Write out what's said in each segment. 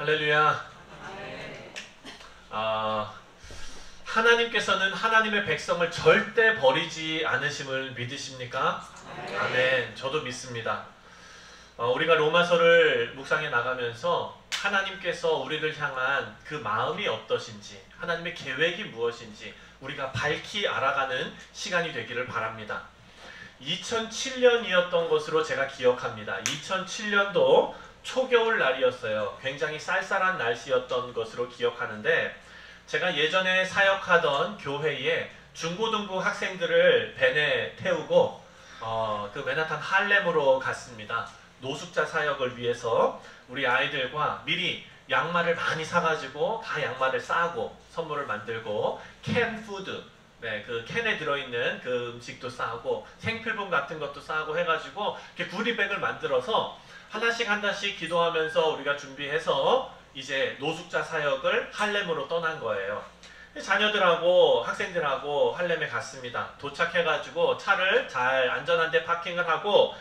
할렐루야. 하나님께서는 하나님의 백성을 절대 버리지 않으심을 믿으십니까? 아멘. 저도 믿습니다. 우리가 로마서를 묵상해 나가면서 하나님께서 우리를 향한 그 마음이 어떠신지, 하나님의 계획이 무엇인지 우리가 밝히 알아가는 시간이 되기를 바랍니다. 2007년이었던 것으로 제가 기억합니다. 2007년도 초겨울 날이었어요. 굉장히 쌀쌀한 날씨였던 것으로 기억하는데, 제가 예전에 사역하던 교회에 중고등부 학생들을 밴에 태우고 그 맨하탄 할렘으로 갔습니다. 노숙자 사역을 위해서 우리 아이들과 미리 양말을 많이 사가지고 다 양말을 싸고 선물을 만들고 캔 푸드, 그 캔에 들어있는 그 음식도 싸고 생필품 같은 것도 싸고 해가지고 이렇게 구리백을 만들어서 하나씩 기도하면서 우리가 준비해서 이제 노숙자 사역을 할렘으로 떠난 거예요. 자녀들하고 학생들하고 할렘에 갔습니다. 도착해가지고 차를 잘 안전한 데 파킹을 하고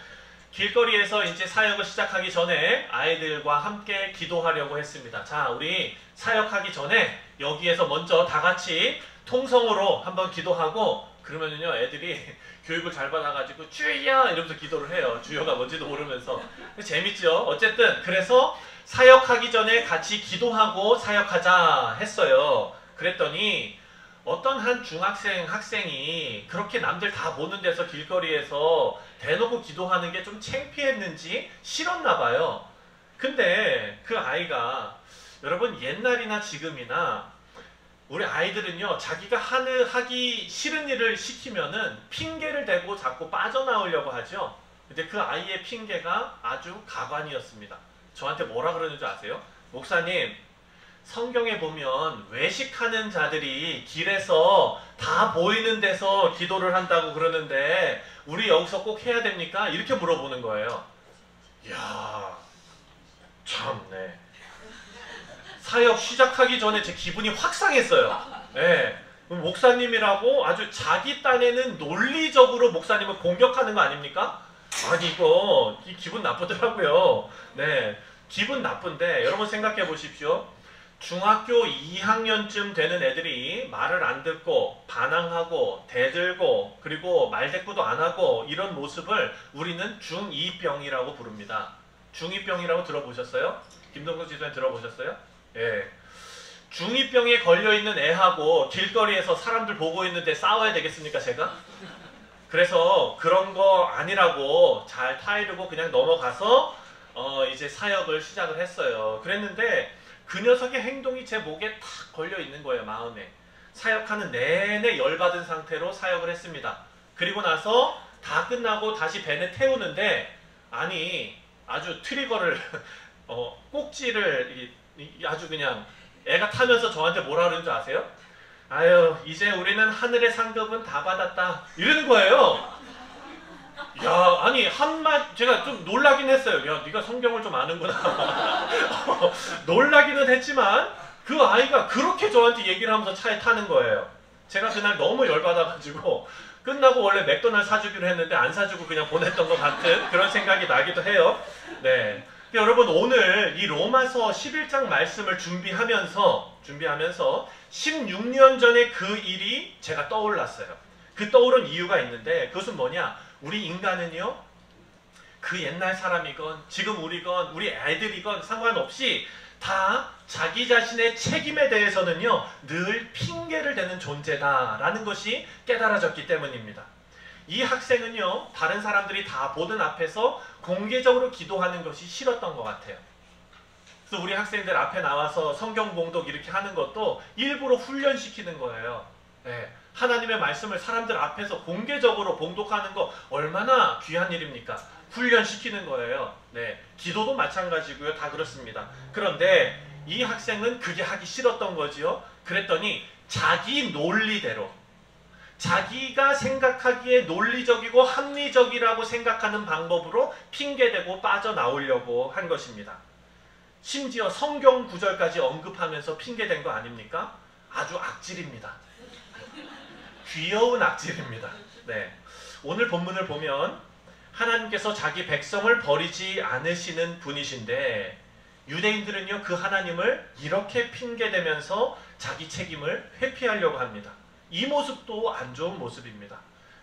길거리에서 이제 사역을 시작하기 전에 아이들과 함께 기도하려고 했습니다. 자, 우리 사역하기 전에 여기에서 먼저 다 같이 통성으로 한번 기도하고, 그러면은요 애들이 교육을 잘 받아가지고 주여 이러면서 기도를 해요. 주여가 뭔지도 모르면서. 재밌죠? 어쨌든 그래서 사역하기 전에 같이 기도하고 사역하자 했어요. 그랬더니 어떤 한 중학생 학생이 그렇게 남들 다 보는 데서 길거리에서 대놓고 기도하는 게 좀 창피했는지 싫었나 봐요. 근데 그 아이가, 여러분 옛날이나 지금이나 우리 아이들은요 자기가 하기 싫은 일을 시키면은 핑계를 대고 자꾸 빠져나오려고 하죠. 근데 그 아이의 핑계가 아주 가관이었습니다. 저한테 뭐라 그러는 줄 아세요? 목사님, 성경에 보면 외식하는 자들이 길에서 다 보이는 데서 기도를 한다고 그러는데 우리 여기서 꼭 해야 됩니까? 이렇게 물어보는 거예요. 이야, 참네. 사역 시작하기 전에 제 기분이 확 상했어요. 네. 목사님이라고 아주 자기 딴에는 논리적으로 목사님을 공격하는 거 아닙니까? 아니 이거 기분 나쁘더라고요. 네, 기분 나쁜데 여러분 생각해 보십시오. 중학교 2학년쯤 되는 애들이 말을 안 듣고 반항하고 대들고 그리고 말대꾸도 안 하고 이런 모습을 우리는 중2병이라고 부릅니다. 중2병이라고 들어보셨어요? 김동국 지도에 들어보셨어요? 예. 중2병에 걸려있는 애하고 길거리에서 사람들 보고 있는데 싸워야 되겠습니까 제가? 그래서 그런 거 아니라고 잘 타이르고 그냥 넘어가서 이제 사역을 시작을 했어요. 그랬는데 그 녀석의 행동이 제 목에 탁 걸려 있는 거예요. 마음에. 사역하는 내내 열받은 상태로 사역을 했습니다. 그리고 나서 다 끝나고 다시 밴에 태우는데, 아니 아주 트리거를 꼭지를 아주 그냥 애가 타면서 저한테 뭐라 그러는 줄 아세요? 아유, 이제 우리는 하늘의 상급은 다 받았다 이러는 거예요. 야, 아니 제가 좀 놀라긴 했어요. 야, 네가 성경을 좀 아는구나. 놀라기는 했지만 그 아이가 그렇게 저한테 얘기를 하면서 차에 타는 거예요. 제가 그날 너무 열받아가지고 끝나고 원래 맥도날드 사주기로 했는데 안 사주고 그냥 보냈던 것 같은 그런 생각이 나기도 해요. 네. 여러분, 오늘 이 로마서 11장 말씀을 준비하면서 16년 전에 그 일이 제가 떠올랐어요. 그 떠오른 이유가 있는데, 그것은 뭐냐? 우리 인간은요, 그 옛날 사람이건 지금 우리건 우리 애들이건 상관없이 다 자기 자신의 책임에 대해서는요 늘 핑계를 대는 존재다라는 것이 깨달아졌기 때문입니다. 이 학생은요 다른 사람들이 다 보는 앞에서 공개적으로 기도하는 것이 싫었던 것 같아요. 그래서 우리 학생들 앞에 나와서 성경 봉독 이렇게 하는 것도 일부러 훈련시키는 거예요. 네. 하나님의 말씀을 사람들 앞에서 공개적으로 봉독하는 거 얼마나 귀한 일입니까? 훈련시키는 거예요. 네. 기도도 마찬가지고요. 다 그렇습니다. 그런데 이 학생은 그게 하기 싫었던 거지요. 그랬더니 자기 논리대로, 자기가 생각하기에 논리적이고 합리적이라고 생각하는 방법으로 핑계대고 빠져나오려고 한 것입니다. 심지어 성경 구절까지 언급하면서 핑계댄 거 아닙니까? 아주 악질입니다. 귀여운 악질입니다. 네. 오늘 본문을 보면 하나님께서 자기 백성을 버리지 않으시는 분이신데 유대인들은요 그 하나님을 이렇게 핑계대면서 자기 책임을 회피하려고 합니다. 이 모습도 안 좋은 모습입니다.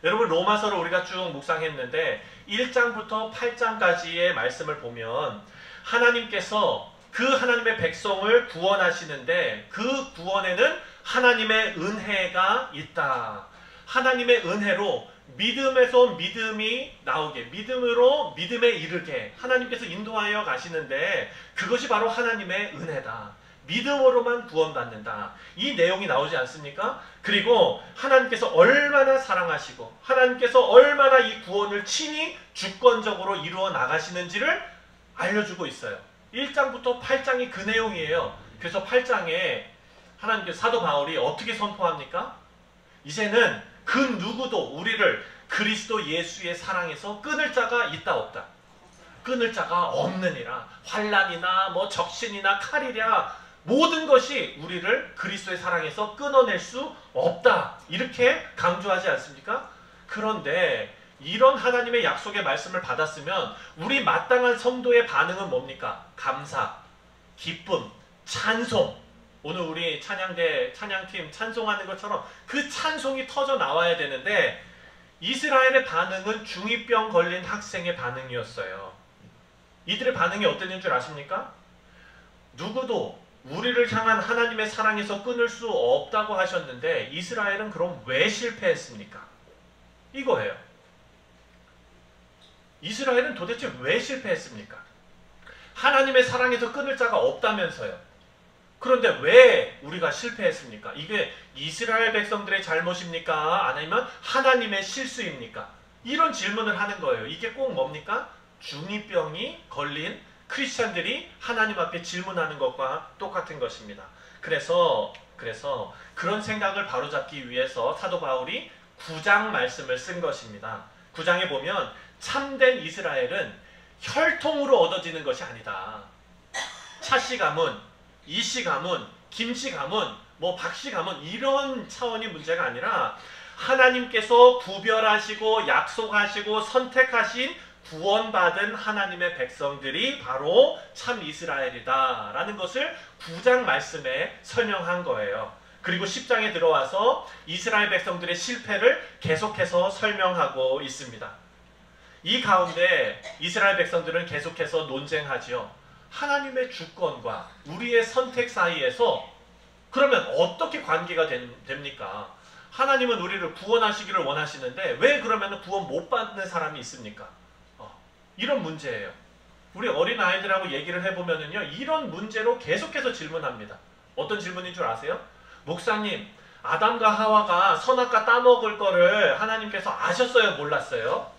여러분 로마서를 우리가 쭉 묵상했는데 1장부터 8장까지의 말씀을 보면 하나님께서 그 하나님의 백성을 구원하시는데 그 구원에는 하나님의 은혜가 있다. 하나님의 은혜로 믿음에서 믿음이 나오게, 믿음으로 믿음에 이르게 하나님께서 인도하여 가시는데 그것이 바로 하나님의 은혜다. 믿음으로만 구원받는다. 이 내용이 나오지 않습니까? 그리고 하나님께서 얼마나 사랑하시고 하나님께서 얼마나 이 구원을 친히 주권적으로 이루어 나가시는지를 알려주고 있어요. 1장부터 8장이 그 내용이에요. 그래서 8장에 하나님께서 사도 바울이 어떻게 선포합니까? 이제는 그 누구도 우리를 그리스도 예수의 사랑에서 끊을 자가 있다 없다. 끊을 자가 없느니라. 환난이나 뭐 적신이나 칼이랴 모든 것이 우리를 그리스도의 사랑에서 끊어낼 수 없다. 이렇게 강조하지 않습니까? 그런데 이런 하나님의 약속의 말씀을 받았으면 우리 마땅한 성도의 반응은 뭡니까? 감사, 기쁨, 찬송. 오늘 우리 찬양대 찬양팀 찬송하는 것처럼 그 찬송이 터져 나와야 되는데 이스라엘의 반응은 중2병 걸린 학생의 반응이었어요. 이들의 반응이 어땠는 줄 아십니까? 누구도 우리를 향한 하나님의 사랑에서 끊을 수 없다고 하셨는데 이스라엘은 그럼 왜 실패했습니까? 이거예요. 이스라엘은 도대체 왜 실패했습니까? 하나님의 사랑에서 끊을 자가 없다면서요. 그런데 왜 우리가 실패했습니까? 이게 이스라엘 백성들의 잘못입니까? 아니면 하나님의 실수입니까? 이런 질문을 하는 거예요. 이게 꼭 뭡니까? 중2병이 걸린 크리스찬들이 하나님 앞에 질문하는 것과 똑같은 것입니다. 그래서 그런 생각을 바로잡기 위해서 사도 바울이 9장 말씀을 쓴 것입니다. 9장에 보면 참된 이스라엘은 혈통으로 얻어지는 것이 아니다. 차씨 가문, 이씨 가문, 김씨 가문, 뭐 박씨 가문 이런 차원의 문제가 아니라 하나님께서 구별하시고 약속하시고 선택하신 구원받은 하나님의 백성들이 바로 참 이스라엘이다 라는 것을 9장 말씀에 설명한 거예요. 그리고 10장에 들어와서 이스라엘 백성들의 실패를 계속해서 설명하고 있습니다. 이 가운데 이스라엘 백성들은 계속해서 논쟁하지요. 하나님의 주권과 우리의 선택 사이에서 그러면 어떻게 관계가 됩니까? 하나님은 우리를 구원하시기를 원하시는데 왜 그러면 구원 못 받는 사람이 있습니까? 이런 문제예요. 우리 어린아이들하고 얘기를 해보면요 이런 문제로 계속해서 질문합니다. 어떤 질문인 줄 아세요? 목사님, 아담과 하와가 선악과 따먹을 거를 하나님께서 아셨어요? 몰랐어요?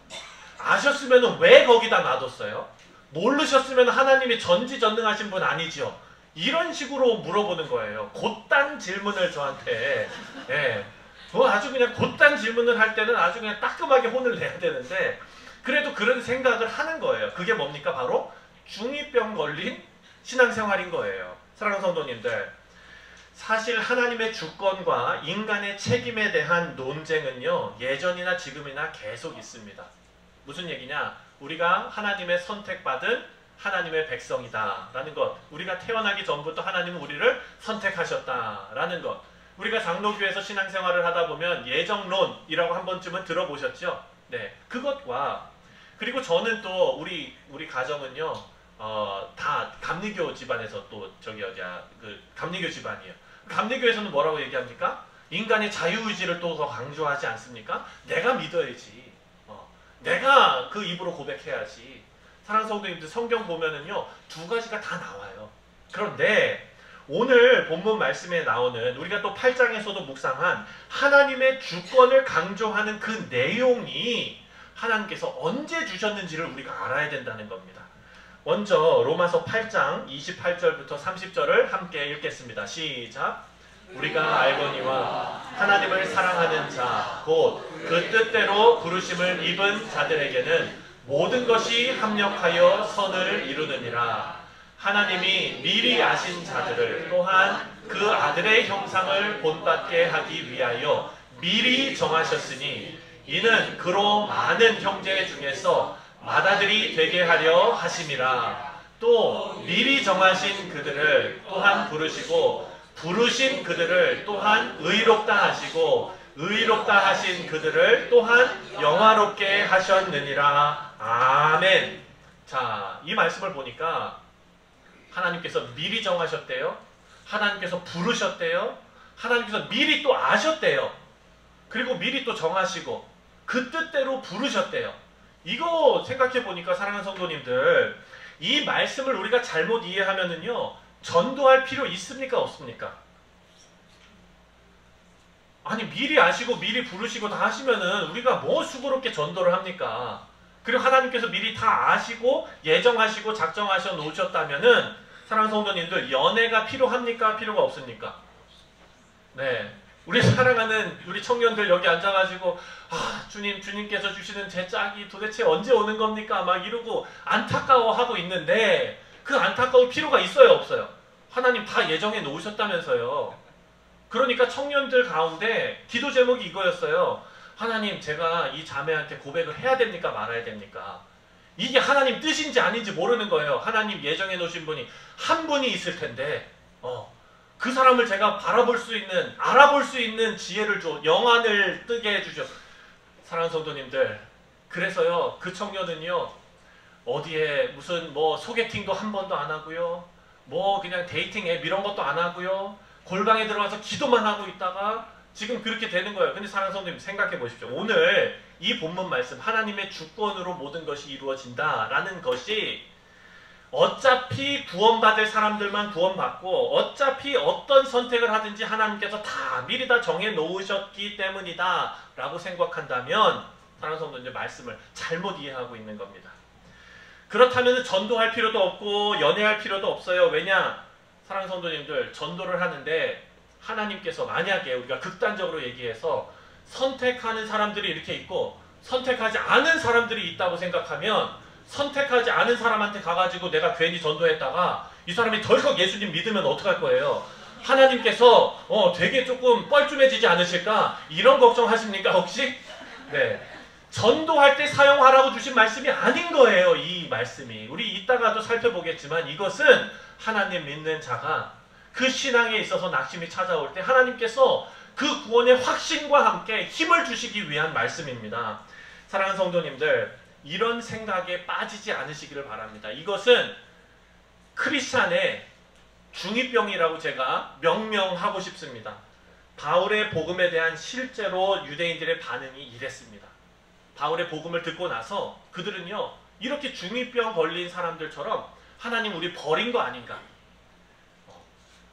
아셨으면 왜 거기다 놔뒀어요? 모르셨으면 하나님이 전지전능하신 분 아니죠? 이런 식으로 물어보는 거예요. 곧단 질문을 저한테. 아주 그냥 곧단 질문을 할 때는 아주 그냥 따끔하게 혼을 내야 되는데 그래도 그런 생각을 하는 거예요. 그게 뭡니까? 바로 중2병 걸린 신앙생활인 거예요. 사랑하는 성도님들, 사실 하나님의 주권과 인간의 책임에 대한 논쟁은요 예전이나 지금이나 계속 있습니다. 무슨 얘기냐? 우리가 하나님의 선택받은 하나님의 백성이다 라는 것, 우리가 태어나기 전부터 하나님은 우리를 선택하셨다 라는 것, 우리가 장로교에서 신앙생활을 하다 보면 예정론이라고 한 번쯤은 들어보셨죠? 네, 그것과 그리고 저는 또 우리 가정은요 다 감리교 집안에서 또 감리교 집안이에요. 감리교에서는 뭐라고 얘기합니까? 인간의 자유의지를 또 더 강조하지 않습니까? 내가 믿어야지. 내가 그 입으로 고백해야지. 사랑하는 성도님들, 성경 보면은요 두 가지가 다 나와요. 그런데 오늘 본문 말씀에 나오는 우리가 또 8장에서도 묵상한 하나님의 주권을 강조하는 그 내용이 하나님께서 언제 주셨는지를 우리가 알아야 된다는 겁니다. 먼저 로마서 8장 28절부터 30절을 함께 읽겠습니다. 시작. 우리가 알거니와 하나님을 사랑하는 자 곧 그 뜻대로 부르심을 입은 자들에게는 모든 것이 합력하여 선을 이루느니라. 하나님이 미리 아신 자들을 또한 그 아들의 형상을 본받게 하기 위하여 미리 정하셨으니 이는 그로 많은 형제 중에서 맏아들이 되게 하려 하심이라. 또 미리 정하신 그들을 또한 부르시고 부르신 그들을 또한 의롭다 하시고 의롭다 하신 그들을 또한 영화롭게 하셨느니라. 아멘. 자, 이 말씀을 보니까 하나님께서 미리 정하셨대요. 하나님께서 부르셨대요. 하나님께서 미리 또 아셨대요. 그리고 미리 또 정하시고 그 뜻대로 부르셨대요. 이거 생각해 보니까 사랑하는 성도님들, 이 말씀을 우리가 잘못 이해하면은요, 전도할 필요 있습니까? 없습니까? 아니, 미리 아시고 미리 부르시고 다 하시면은 우리가 뭐 수고롭게 전도를 합니까? 그리고 하나님께서 미리 다 아시고 예정하시고 작정하셔 놓으셨다면은 사랑하는 성도님들, 연애가 필요합니까? 필요가 없습니까? 네. 우리 사랑하는 우리 청년들 여기 앉아가지고 주님께서 주시는 제 짝이 도대체 언제 오는 겁니까? 막 이러고 안타까워하고 있는데 그 안타까울 필요가 있어요? 없어요? 하나님 다 예정해 놓으셨다면서요. 그러니까 청년들 가운데 기도 제목이 이거였어요. 하나님, 제가 이 자매한테 고백을 해야 됩니까? 말아야 됩니까? 이게 하나님 뜻인지 아닌지 모르는 거예요. 하나님 예정해 놓으신 분이 한 분이 있을 텐데 그 사람을 제가 바라볼 수 있는, 알아볼 수 있는 지혜를 줘. 영안을 뜨게 해주죠. 사랑하는 성도님들, 그래서요, 그 청년은요, 어디에 무슨 뭐 소개팅도 한 번도 안 하고요, 뭐 그냥 데이팅 앱 이런 것도 안 하고요, 골방에 들어가서 기도만 하고 있다가 지금 그렇게 되는 거예요. 근데 사랑하는 성도님, 생각해 보십시오. 오늘 이 본문 말씀, 하나님의 주권으로 모든 것이 이루어진다라는 것이 어차피 구원받을 사람들만 구원받고 어차피 어떤 선택을 하든지 하나님께서 다 미리 다 정해 놓으셨기 때문이다 라고 생각한다면 사랑하는 성도님들, 말씀을 잘못 이해하고 있는 겁니다. 그렇다면 전도할 필요도 없고 연애할 필요도 없어요. 왜냐? 사랑하는 성도님들, 전도를 하는데 하나님께서 만약에 우리가 극단적으로 얘기해서 선택하는 사람들이 이렇게 있고 선택하지 않은 사람들이 있다고 생각하면 선택하지 않은 사람한테 가가지고 내가 괜히 전도했다가 이 사람이 덜컥 예수님 믿으면 어떡할 거예요? 하나님께서 되게 조금 뻘쭘해지지 않으실까? 이런 걱정하십니까 혹시? 네. 전도할 때 사용하라고 주신 말씀이 아닌 거예요. 이 말씀이. 우리 이따가도 살펴보겠지만 이것은 하나님 믿는 자가 그 신앙에 있어서 낙심이 찾아올 때 하나님께서 그 구원의 확신과 함께 힘을 주시기 위한 말씀입니다. 사랑하는 성도님들, 이런 생각에 빠지지 않으시기를 바랍니다. 이것은 크리스찬의 중2병이라고 제가 명명하고 싶습니다. 바울의 복음에 대한 실제로 유대인들의 반응이 이랬습니다. 바울의 복음을 듣고 나서 그들은요, 이렇게 중2병 걸린 사람들처럼 하나님 우리 버린 거 아닌가?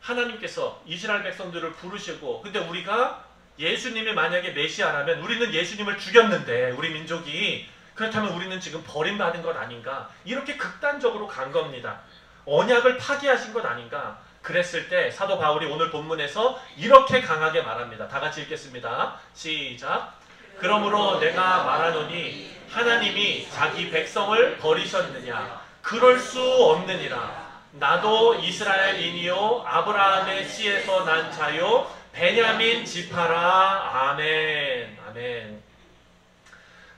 하나님께서 이스라엘 백성들을 부르시고, 근데 우리가 예수님이 만약에 메시아라면 우리는 예수님을 죽였는데 우리 민족이, 그렇다면 우리는 지금 버림받은 것 아닌가? 이렇게 극단적으로 간 겁니다. 언약을 파기하신 것 아닌가? 그랬을 때 사도 바울이 오늘 본문에서 이렇게 강하게 말합니다. 다 같이 읽겠습니다. 시작. 그러므로 내가 말하노니 하나님이 자기 백성을 버리셨느냐? 그럴 수 없느니라. 나도 이스라엘인이요 아브라함의 씨에서 난 자요 베냐민 지파라. 아멘. 아멘.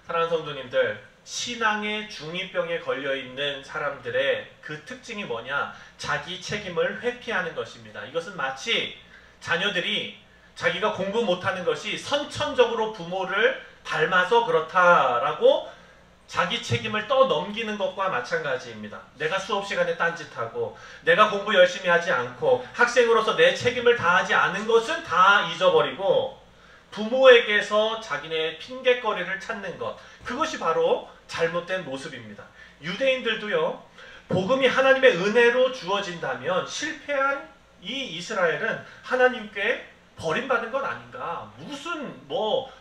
사랑하는 성도님들, 신앙의 중2병에 걸려있는 사람들의 그 특징이 뭐냐? 자기 책임을 회피하는 것입니다. 이것은 마치 자녀들이 자기가 공부 못하는 것이 선천적으로 부모를 닮아서 그렇다라고 자기 책임을 떠넘기는 것과 마찬가지입니다. 내가 수업 시간에 딴짓하고 내가 공부 열심히 하지 않고 학생으로서 내 책임을 다하지 않은 것은 다 잊어버리고 부모에게서 자기네 핑곗거리를 찾는 것, 그것이 바로 잘못된 모습입니다. 유대인들도요, 복음이 하나님의 은혜로 주어진다면 실패한 이 이스라엘은 하나님께 버림받은 건 아닌가, 무슨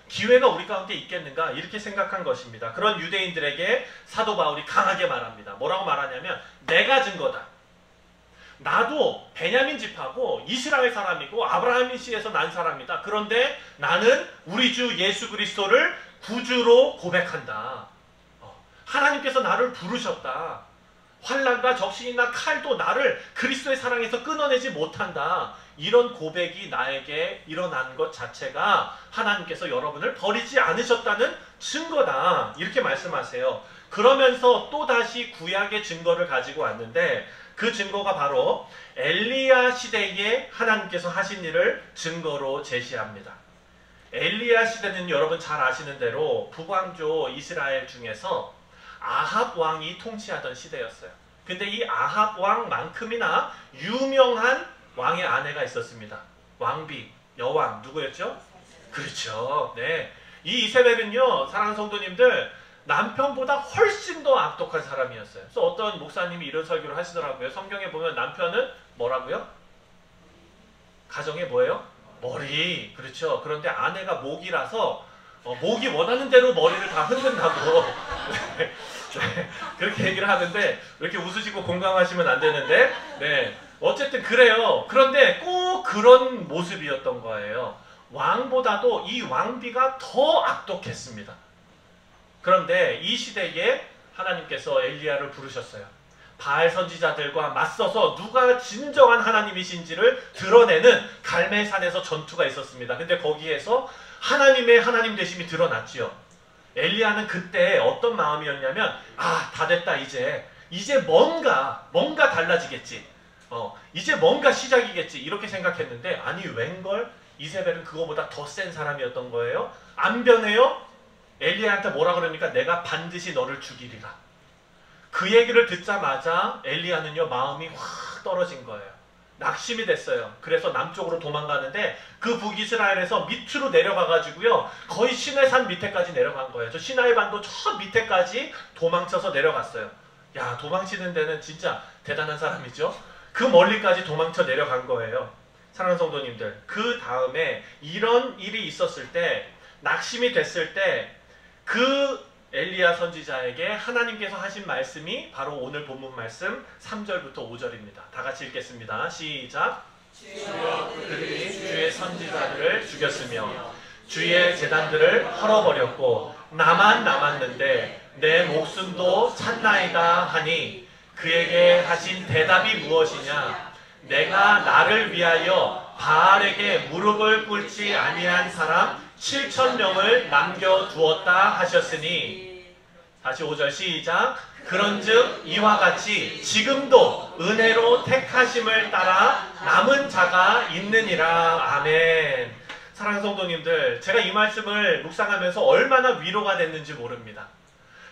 기회가 우리 가운데 있겠는가, 이렇게 생각한 것입니다. 그런 유대인들에게 사도 바울이 강하게 말합니다. 뭐라고 말하냐면, 내가 증거다. 나도 베냐민 지파고 이스라엘 사람이고 아브라함의 씨에서 난 사람이다. 그런데 나는 우리 주 예수 그리스도를 구주로 고백한다. 하나님께서 나를 부르셨다. 환난과 적신이나 칼도 나를 그리스도의 사랑에서 끊어내지 못한다. 이런 고백이 나에게 일어난 것 자체가 하나님께서 여러분을 버리지 않으셨다는 증거다. 이렇게 말씀하세요. 그러면서 또다시 구약의 증거를 가지고 왔는데 그 증거가 바로 엘리야 시대에 하나님께서 하신 일을 증거로 제시합니다. 엘리야 시대는 여러분 잘 아시는 대로 북왕조 이스라엘 중에서 아합 왕이 통치하던 시대였어요. 근데 이 아합 왕만큼이나 유명한 왕의 아내가 있었습니다. 왕비, 여왕 누구였죠? 그렇죠. 네. 이 이세벨은요, 사랑하는 성도님들, 남편보다 훨씬 더 악독한 사람이었어요. 그래서 어떤 목사님이 이런 설교를 하시더라고요. 성경에 보면 남편은 뭐라고요? 가정의 뭐예요? 머리. 그렇죠. 그런데 아내가 목이라서 목이 원하는 대로 머리를 다 흔든다고 네. 네. 그렇게 얘기를 하는데 이렇게 웃으시고 공감하시면 안 되는데 네. 어쨌든 그래요. 그런데 꼭 그런 모습이었던 거예요. 왕보다도 이 왕비가 더 악독했습니다. 그런데 이 시대에 하나님께서 엘리야를 부르셨어요. 바알 선지자들과 맞서서 누가 진정한 하나님이신지를 드러내는 갈멜산에서 전투가 있었습니다. 근데 거기에서 하나님의 하나님 되심이 드러났지요. 엘리야는 그때 어떤 마음이었냐면 다 됐다 이제 뭔가 달라지겠지. 이제 뭔가 시작이겠지 이렇게 생각했는데 아니 웬걸 이세벨은 그거보다 더 센 사람이었던 거예요. 안 변해요. 엘리야한테 뭐라 그러니까 내가 반드시 너를 죽이리라. 그 얘기를 듣자마자 엘리야는요 마음이 확 떨어진 거예요. 낙심이 됐어요. 그래서 남쪽으로 도망가는데 그 북이스라엘에서 밑으로 내려가가지고요 거의 시내산 밑에까지 내려간 거예요. 저 시나이 반도 저 밑에까지 도망쳐서 내려갔어요. 야, 도망치는 데는 진짜 대단한 사람이죠. 그 멀리까지 도망쳐 내려간 거예요. 사랑하는 성도님들, 그 다음에 이런 일이 있었을 때 낙심이 됐을 때 그 엘리야 선지자에게 하나님께서 하신 말씀이 바로 오늘 본문 말씀 3절부터 5절입니다. 다 같이 읽겠습니다. 시작. 그들이 주의 선지자들을 죽였으며 주의 제단들을 헐어버렸고 나만 남았는데 내 목숨도 찼나이다 하니 그에게 하신 대답이 무엇이냐? 내가 나를 위하여 바알에게 무릎을 꿇지 아니한 사람 7,000명을 남겨두었다 하셨으니 다시 5절 시작. 그런즉 이와 같이 지금도 은혜로 택하심을 따라 남은 자가 있느니라. 아멘. 사랑하는 성도님들, 제가 이 말씀을 묵상하면서 얼마나 위로가 됐는지 모릅니다.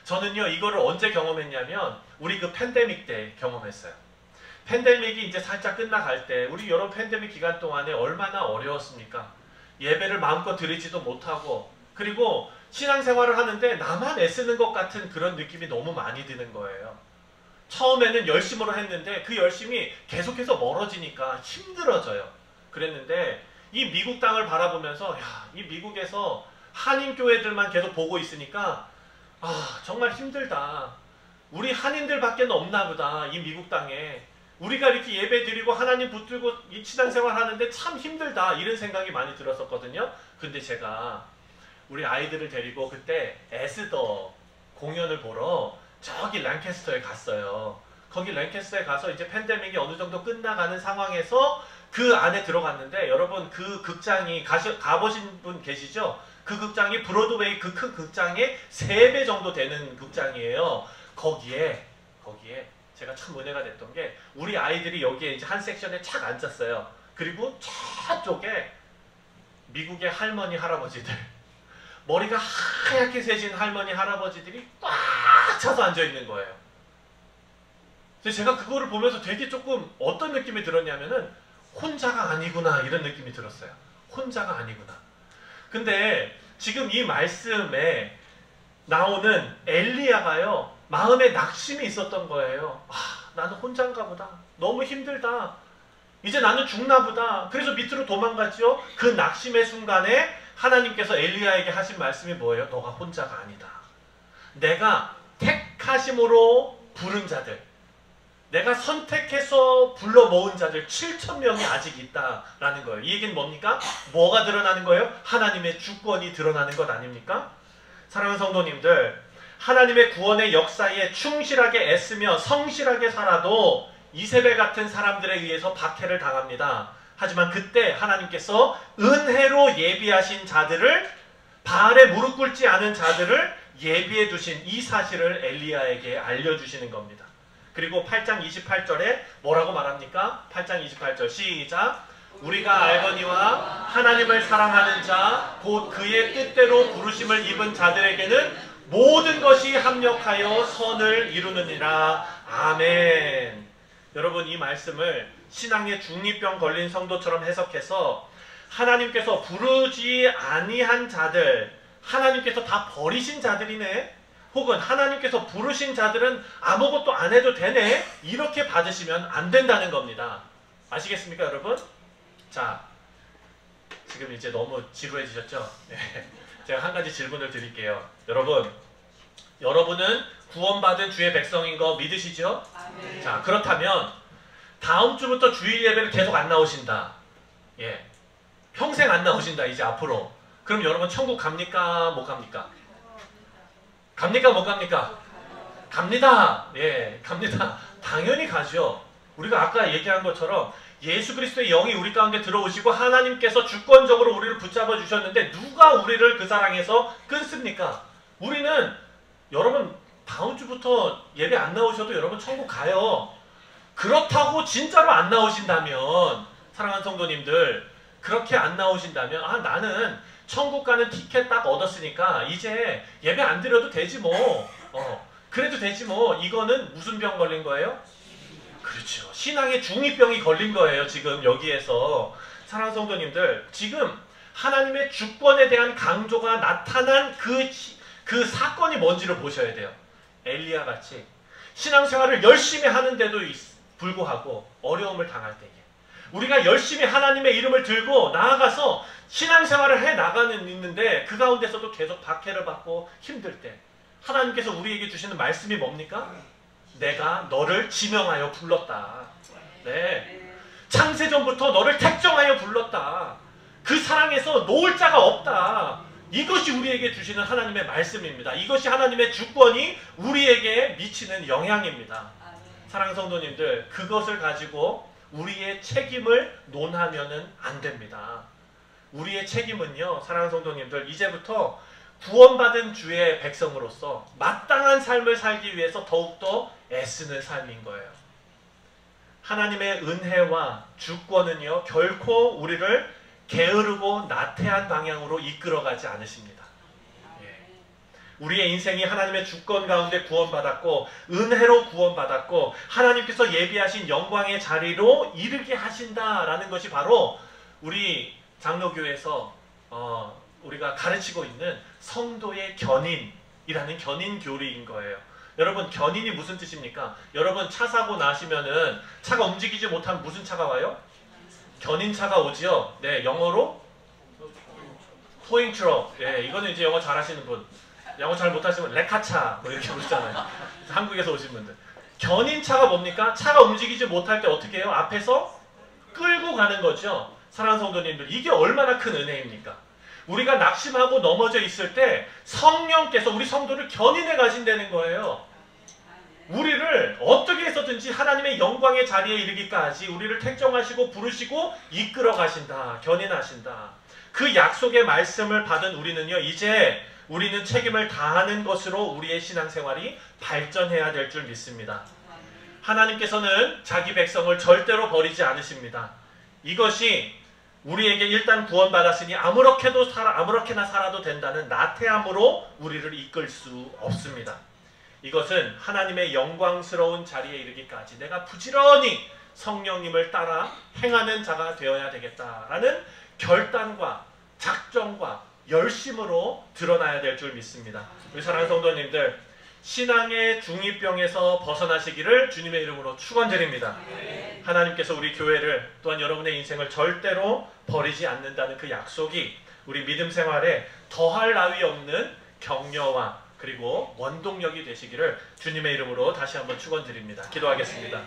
저는요 이거를 언제 경험했냐면 우리 그 팬데믹 때 경험했어요. 팬데믹이 이제 살짝 끝나갈 때 우리 여러 팬데믹 기간 동안에 얼마나 어려웠습니까? 예배를 마음껏 드리지도 못하고 그리고 신앙생활을 하는데 나만 애쓰는 것 같은 그런 느낌이 너무 많이 드는 거예요. 처음에는 열심으로 했는데 그 열심이 계속해서 멀어지니까 힘들어져요. 그랬는데 이 미국 땅을 바라보면서 이 미국에서 한인교회들만 계속 보고 있으니까 정말 힘들다. 우리 한인들밖에 없나 보다. 이 미국 땅에. 우리가 이렇게 예배 드리고 하나님 붙들고 이 신앙생활 하는데 참 힘들다 이런 생각이 많이 들었었거든요. 근데 제가 우리 아이들을 데리고 그때 에스더 공연을 보러 저기 랭캐스터에 갔어요. 거기 랭캐스터에 가서 이제 팬데믹이 어느 정도 끝나가는 상황에서 그 안에 들어갔는데 여러분 그 극장이 가보신 분 계시죠? 그 극장이 브로드웨이 그 큰 극장의 3배 정도 되는 극장이에요. 거기에 제가 참 은혜가 됐던 게 우리 아이들이 여기에 이제 한 섹션에 착 앉았어요. 그리고 저쪽에 미국의 할머니 할아버지들 머리가 하얗게 새진 할머니 할아버지들이 꽉 차서 앉아 있는 거예요. 그래서 제가 그거를 보면서 되게 조금 어떤 느낌이 들었냐면은 혼자가 아니구나 이런 느낌이 들었어요. 혼자가 아니구나. 근데 지금 이 말씀에 나오는 엘리야가요 마음에 낙심이 있었던 거예요. 나는 혼자인가 보다. 너무 힘들다. 이제 나는 죽나 보다. 그래서 밑으로 도망갔죠. 그 낙심의 순간에 하나님께서 엘리야에게 하신 말씀이 뭐예요? 너가 혼자가 아니다. 내가 택하심으로 부른 자들, 내가 선택해서 불러 모은 자들 7,000명이 아직 있다라는 거예요. 이 얘기는 뭡니까? 뭐가 드러나는 거예요? 하나님의 주권이 드러나는 것 아닙니까? 사랑하는 성도님들, 하나님의 구원의 역사에 충실하게 애쓰며 성실하게 살아도 이세벨 같은 사람들에 의해서 박해를 당합니다. 하지만 그때 하나님께서 은혜로 예비하신 자들을 바알에 무릎 꿇지 않은 자들을 예비해 두신 이 사실을 엘리야에게 알려주시는 겁니다. 그리고 8장 28절에 뭐라고 말합니까? 8장 28절 시작. 우리가 알거니와 하나님을 사랑하는 자 곧 그의 뜻대로 부르심을 입은 자들에게는 모든 것이 합력하여 선을 이루느니라. 아멘. 여러분, 이 말씀을 신앙의 중이병 걸린 성도처럼 해석해서 하나님께서 부르지 아니한 자들, 하나님께서 다 버리신 자들이네, 혹은 하나님께서 부르신 자들은 아무것도 안 해도 되네, 이렇게 받으시면 안 된다는 겁니다. 아시겠습니까, 여러분? 자, 지금 이제 너무 지루해지셨죠? 네. 제가 한 가지 질문을 드릴게요. 여러분은 구원받은 주의 백성인 거 믿으시죠? 네. 자, 그렇다면 다음 주부터 주일 예배를 계속 안 나오신다. 예, 평생 안 나오신다, 이제 앞으로. 그럼 여러분 천국 갑니까? 못 갑니까? 갑니까? 못 갑니까? 갑니다. 예, 갑니다. 당연히 가죠. 우리가 아까 얘기한 것처럼 예수 그리스도의 영이 우리 가운데 들어오시고 하나님께서 주권적으로 우리를 붙잡아 주셨는데 누가 우리를 그 사랑에서 끊습니까? 우리는 여러분 다음 주부터 예배 안 나오셔도 여러분 천국 가요. 그렇다고 진짜로 안 나오신다면, 사랑하는 성도님들, 그렇게 안 나오신다면, 아, 나는 천국 가는 티켓 딱 얻었으니까 이제 예배 안 드려도 되지 뭐, 그래도 되지 뭐, 이거는 무슨 병 걸린 거예요? 그렇죠. 신앙의 중이병이 걸린 거예요. 지금 여기에서. 사랑하는 성도님들, 지금 하나님의 주권에 대한 강조가 나타난 그 사건이 뭔지를 보셔야 돼요. 엘리야 같이 신앙생활을 열심히 하는데도 불구하고 어려움을 당할 때에 우리가 열심히 하나님의 이름을 들고 나아가서 신앙생활을 해 나가는 있는데 그 가운데서도 계속 박해를 받고 힘들 때 하나님께서 우리에게 주시는 말씀이 뭡니까? 내가 너를 지명하여 불렀다. 네. 창세전부터 너를 택정하여 불렀다. 그 사랑에서 놓을 자가 없다. 이것이 우리에게 주시는 하나님의 말씀입니다. 이것이 하나님의 주권이 우리에게 미치는 영향입니다. 사랑하는 성도님들, 그것을 가지고 우리의 책임을 논하면은 안 됩니다. 우리의 책임은요, 사랑하는 성도님들, 이제부터 구원받은 주의 백성으로서 마땅한 삶을 살기 위해서 더욱더 애쓰는 삶인 거예요. 하나님의 은혜와 주권은요, 결코 우리를 게으르고 나태한 방향으로 이끌어가지 않으십니다. 예. 우리의 인생이 하나님의 주권 가운데 구원받았고 은혜로 구원받았고 하나님께서 예비하신 영광의 자리로 이르게 하신다라는 것이 바로 우리 장로교에서 우리가 가르치고 있는 성도의 견인이라는 견인 교리인 거예요. 여러분, 견인이 무슨 뜻입니까? 여러분, 차 사고 나시면은 차가 움직이지 못하면 무슨 차가 와요? 견인차가 오지요. 네, 영어로 토잉 트럭. 예, 이거는 이제 영어 잘하시는 분, 영어 잘 못하시면 레카차 뭐 이렇게 부르잖아요. 한국에서 오신 분들. 견인차가 뭡니까? 차가 움직이지 못할 때 어떻게 해요? 앞에서 끌고 가는 거죠. 사랑하는 성도님들, 이게 얼마나 큰 은혜입니까? 우리가 낙심하고 넘어져 있을 때 성령께서 우리 성도를 견인해 가신다는 거예요. 우리를 어떻게 해서든지 하나님의 영광의 자리에 이르기까지 우리를 택정하시고 부르시고 이끌어 가신다. 견인하신다. 그 약속의 말씀을 받은 우리는요, 이제 우리는 책임을 다하는 것으로 우리의 신앙생활이 발전해야 될 줄 믿습니다. 하나님께서는 자기 백성을 절대로 버리지 않으십니다. 이것이 우리에게 일단 구원받았으니 아무렇게나 살아도 된다는 나태함으로 우리를 이끌 수 없습니다. 이것은 하나님의 영광스러운 자리에 이르기까지 내가 부지런히 성령님을 따라 행하는 자가 되어야 되겠다라는 결단과 작정과 열심으로 드러나야 될 줄 믿습니다. 우리 사랑하는 성도님들, 신앙의 중이병에서 벗어나시기를 주님의 이름으로 축원드립니다. 하나님께서 우리 교회를 또한 여러분의 인생을 절대로 버리지 않는다는 그 약속이 우리 믿음 생활에 더할 나위 없는 격려와 그리고 원동력이 되시기를 주님의 이름으로 다시 한번 축원드립니다. 기도하겠습니다.